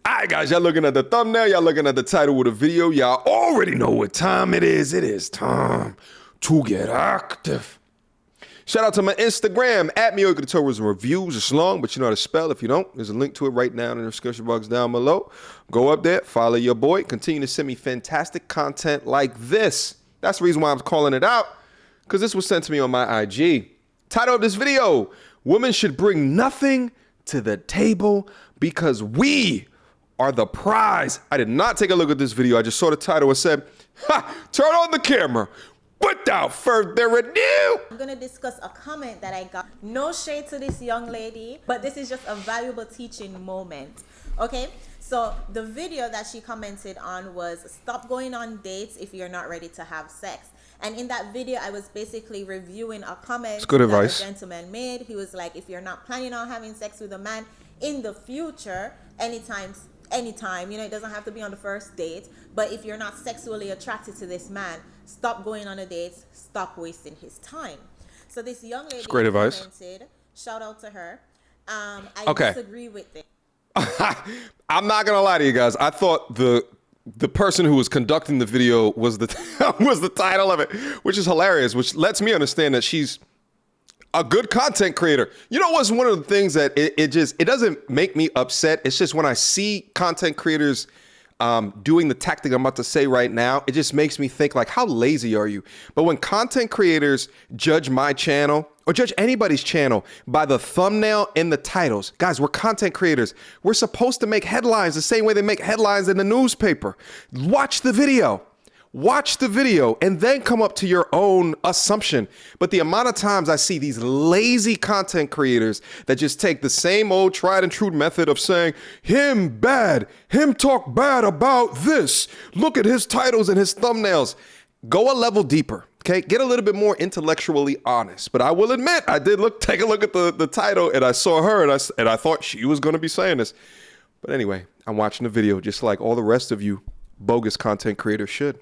Alright guys, y'all looking at the thumbnail, y'all looking at the title of the video, y'all already know what time it is. It is time to get active. Shout out to my Instagram, at Mediocre Tourism Reviews. It's long, but you know how to spell. If you don't, there's a link to it right now in the description box down below. Go up there, follow your boy, continue to send me fantastic content like this. That's the reason why I'm calling it out, because this was sent to me on my IG. Title of this video, women should bring nothing to the table because we are the prize. I did not take a look at this video. I just saw the title and said, ha, turn on the camera. Without further ado, I'm gonna discuss a comment that I got. No shade to this young lady, but this is just a valuable teaching moment. Okay, so the video that she commented on was stop going on dates if you're not ready to have sex. And in that video, I was basically reviewing a comment that a gentleman made. He was like, if you're not planning on having sex with a man in the future, anytime, you know, it doesn't have to be on the first date, but if you're not sexually attracted to this man, stop going on a date, stop wasting his time. So this young lady commented, shout out to her. I disagree with it. I'm not gonna lie to you guys. I thought the person who was conducting the video was the was the title of it, which is hilarious, which lets me understand that she's a good content creator. You know what's one of the things that it doesn't make me upset. It's just when I see content creators doing the tactic I'm about to say right now, it just makes me think like, how lazy are you? But when content creators judge my channel or judge anybody's channel by the thumbnail and the titles, guys, we're content creators. We're supposed to make headlines the same way they make headlines in the newspaper. Watch the video. Watch the video and then come up to your own assumption. But the amount of times I see these lazy content creators that just take the same old tried and true method of saying, him bad, him talk bad about this. Look at his titles and his thumbnails. Go a level deeper, okay? Get a little bit more intellectually honest. But I will admit, I did take a look at the title and I saw her and I thought she was gonna be saying this. But anyway, I'm watching the video just like all the rest of you bogus content creators should.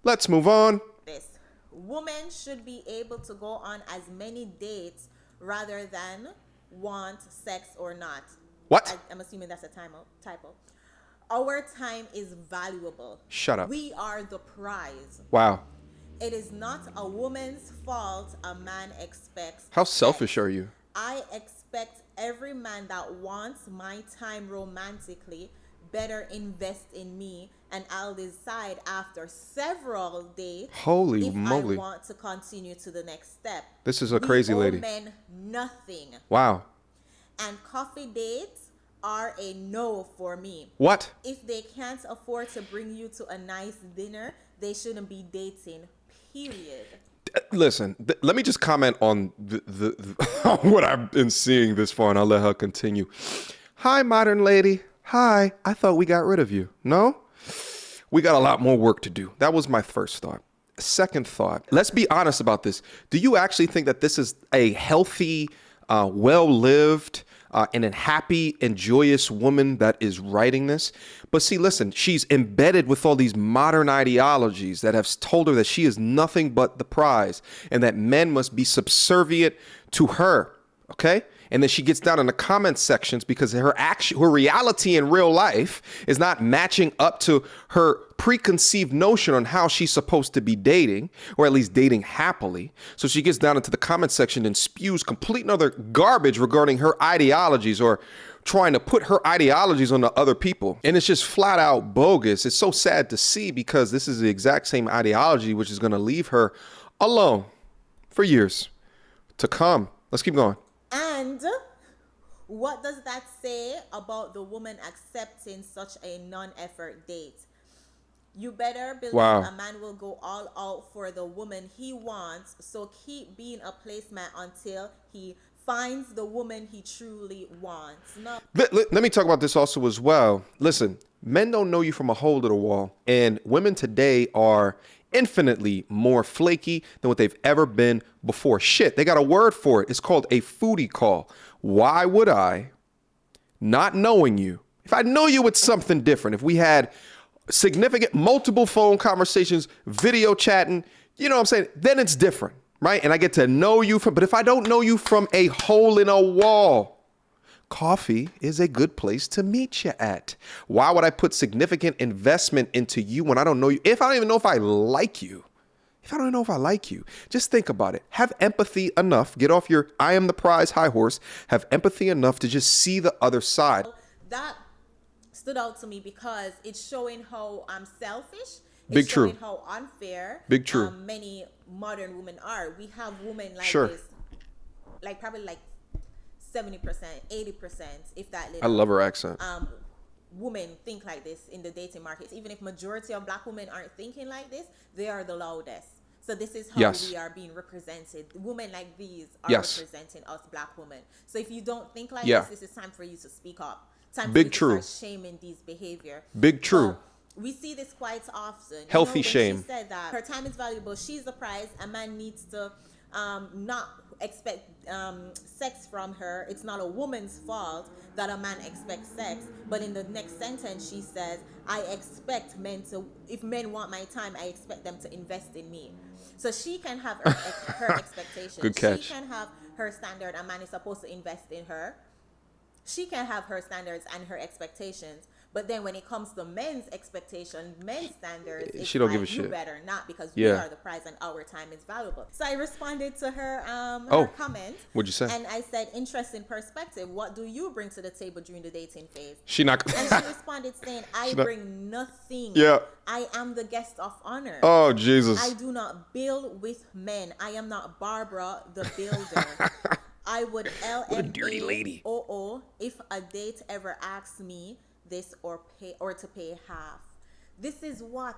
Let's move on. This woman should be able to go on as many dates rather than want sex or not. What? I'm assuming that's a typo. Our time is valuable. Shut up. We are the prize. Wow. It is not a woman's fault a man expects. How selfish are you? I expect every man that wants my time romantically better invest in me, and I'll decide after several dates if I want to continue to the next step. This is a crazy lady. Men nothing. Wow. And coffee dates are a no for me. What? If they can't afford to bring you to a nice dinner, they shouldn't be dating, period. Listen, let me just comment on what I've been seeing this far, and I'll let her continue. Hi, modern lady. Hi, I thought we got rid of you. No? We got a lot more work to do. That was my first thought. Second thought, let's be honest about this. Do you actually think that this is a healthy, well-lived, and a happy and joyous woman that is writing this? But see, listen, she's embedded with all these modern ideologies that have told her that she is nothing but the prize and that men must be subservient to her, okay? And then she gets down in the comment sections because her reality in real life is not matching up to her preconceived notion on how she's supposed to be dating, or at least dating happily. So she gets down into the comment section and spews complete and utter garbage regarding her ideologies, or trying to put her ideologies onto other people. And it's just flat out bogus. It's so sad to see because this is the exact same ideology which is going to leave her alone for years to come. Let's keep going. And what does that say about the woman accepting such a non-effort date? You better believe a man will go all out for the woman he wants, so keep being a placemat until he finds the woman he truly wants. No. Let me talk about this also as well. Listen, Men don't know you from a hole to the wall. And women today are infinitely more flaky than what they've ever been before. Shit, they got a word for it. It's called a foodie call. Why would I, not knowing you, if I know you with something different, if we had significant multiple phone conversations, video chatting, you know what I'm saying? Then it's different, right? And I get to know you but if I don't know you from a hole in a wall, coffee is a good place to meet you at. Why would I put significant investment into you when I don't know you? If I don't even know if I like you. If I don't know if I like you, just think about it. Have empathy enough. Get off your I am the prize high horse. Have empathy enough to just see the other side. That stood out to me because it's showing how selfish. Big It's showing true. how unfair Big true. Many modern women are. We have women like Sure. this, like probably like 70%, 80%, if that little. I love her accent. Women think like this in the dating markets. Even if majority of black women aren't thinking like this, they are the loudest. So this is how Yes. we are being represented. Women like these are Yes. representing us black women. So if you don't think like Yeah. this is time for you to speak up. Time Big for you true. to start shaming these behavior. Big true. We see this quite often. Healthy when shame. She said that her time is valuable. She's the prize. A man needs to not expect sex from her. It's not a woman's fault that a man expects sex. But in the next sentence, she says, I expect men to, if men want my time, I expect them to invest in me. So she can have her expectations. Good catch. She can have her standard. A man is supposed to invest in her. She can have her standards and her expectations. But then when it comes to men's expectation, men's standards, it's She don't like, give a you shit. better not because we Yeah. are the prize and our time is valuable. So I responded to her, Oh, her comment. what'd you say? And I said, interesting perspective. What do you bring to the table during the dating phase? She not. And she responded saying, I not- bring nothing. Yeah. I am the guest of honor. Oh, Jesus. I do not build with men. I am not Barbara the builder. I would What a dirty lady. LMAOO if a date ever asks me this or to pay half. This is what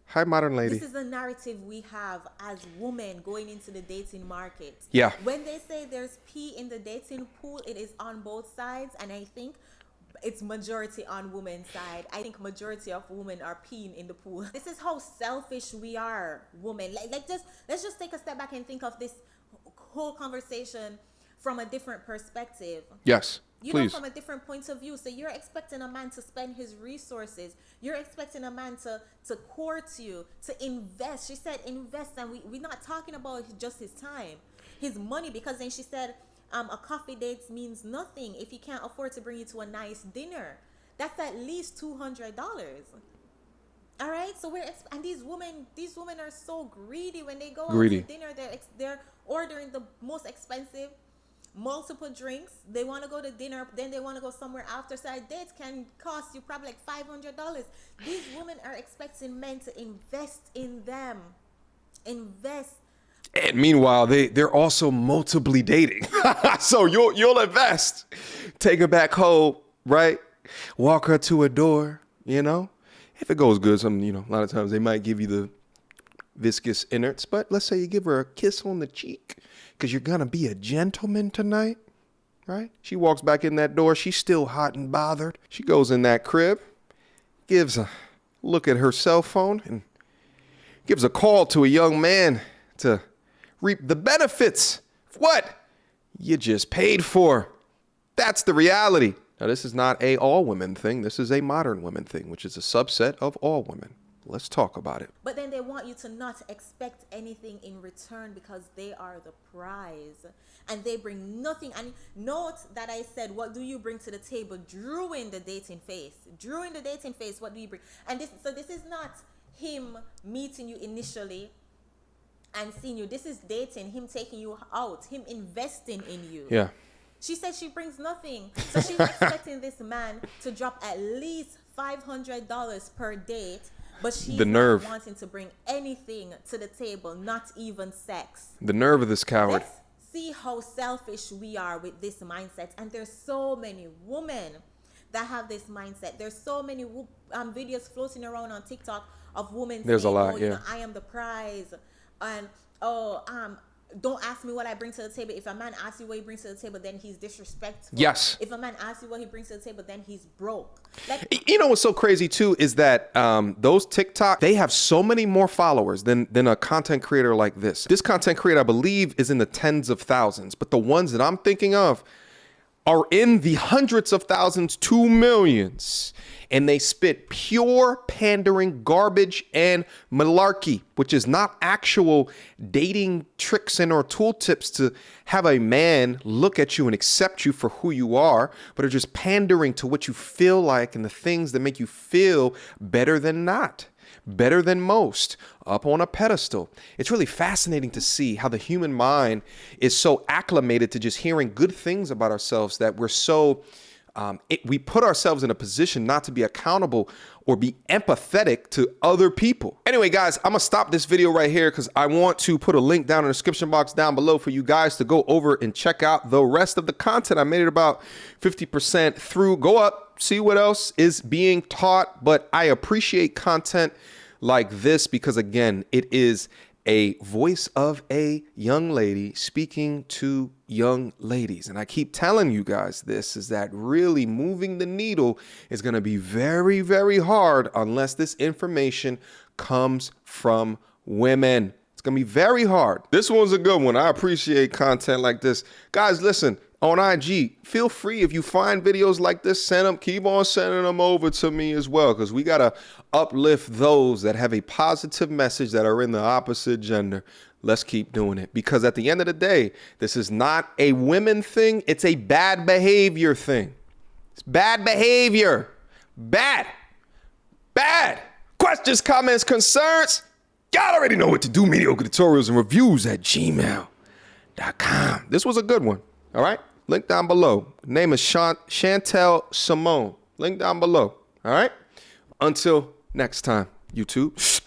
Hi, modern lady. this is the narrative we have as women going into the dating market. Yeah. When they say there's pee in the dating pool, it is on both sides, and I think it's majority on women's side. I think majority of women are peeing in the pool. This is how selfish we are, women. Let's just take a step back and think of this whole conversation from a different perspective. Yes, You please. know, from a different point of view. So you're expecting a man to spend his resources. You're expecting a man to court you, to invest. She said invest, and we're not talking about just his time, his money, because then she said a coffee date means nothing if he can't afford to bring you to a nice dinner. That's at least $200. All right, so and these women are so greedy when they go out Greedy. to dinner. They're ordering the most expensive, multiple drinks. They want to go to dinner, then they want to go somewhere after. So a date can cost you probably like $500. These women are expecting men to invest in them. Invest. And meanwhile, they're also multiply dating. So you'll invest, take her back home, right? Walk her to a door, you know? If it goes good, a lot of times they might give you the viscous innards, but let's say you give her a kiss on the cheek because you're going to be a gentleman tonight, right? She walks back in that door. She's still hot and bothered. She goes in that crib, gives a look at her cell phone, and gives a call to a young man to reap the benefits of what you just paid for. That's the reality. Now, this is not a all women thing. This is a modern women thing, which is a subset of all women. Let's talk about it. But then they want you to not expect anything in return because they are the prize and they bring nothing. And note that I said, what do you bring to the table during the dating phase? During the dating phase, what do you bring? And this is not him meeting you initially and seeing you. This is dating, him taking you out, him investing in you. Yeah. She said she brings nothing. So she's expecting this man to drop at least $500 per date, but she's The nerve. not wanting to bring anything to the table, not even sex. The nerve of this coward. Let's see how selfish we are with this mindset. And there's so many women that have this mindset. There's so many videos floating around on TikTok of women There's a saying, lot, oh, yeah. I am the prize. And, don't ask me what I bring to the table. If a man asks you what he brings to the table, then he's disrespectful. Yes. If a man asks you what he brings to the table, then he's broke. Like, you know what's so crazy too is that those TikTok, they have so many more followers than a content creator like this. This content creator, I believe, is in the tens of thousands, but the ones that I'm thinking of are in the hundreds of thousands to millions. And they spit pure pandering garbage and malarkey, which is not actual dating tricks and or tooltips to have a man look at you and accept you for who you are, but are just pandering to what you feel like and the things that make you feel better than not, better than most, up on a pedestal. It's really fascinating to see how the human mind is so acclimated to just hearing good things about ourselves that we're so we put ourselves in a position not to be accountable or be empathetic to other people. Anyway, guys, I'm gonna stop this video right here because I want to put a link down in the description box down below for you guys to go over and check out the rest of the content. I made it about 50% through. Go up, see what else is being taught. But I appreciate content like this because, again, it is a voice of a young lady speaking to young ladies. And I keep telling you guys this, is that really moving the needle is going to be very, very hard unless this information comes from women. It's going to be very hard. This one's a good one. I appreciate content like this. Guys, listen, on IG, feel free if you find videos like this, send them, keep on sending them over to me as well, because we got to uplift those that have a positive message that are in the opposite gender. Let's keep doing it, because at the end of the day, this is not a women thing. It's a bad behavior thing. It's bad behavior. Bad. Questions, comments, concerns? Y'all already know what to do. Mediocre tutorials and reviews at gmail.com. This was a good one. All right, link down below. Name is Chantel Simone. Link down below. All right. Until next time, YouTube.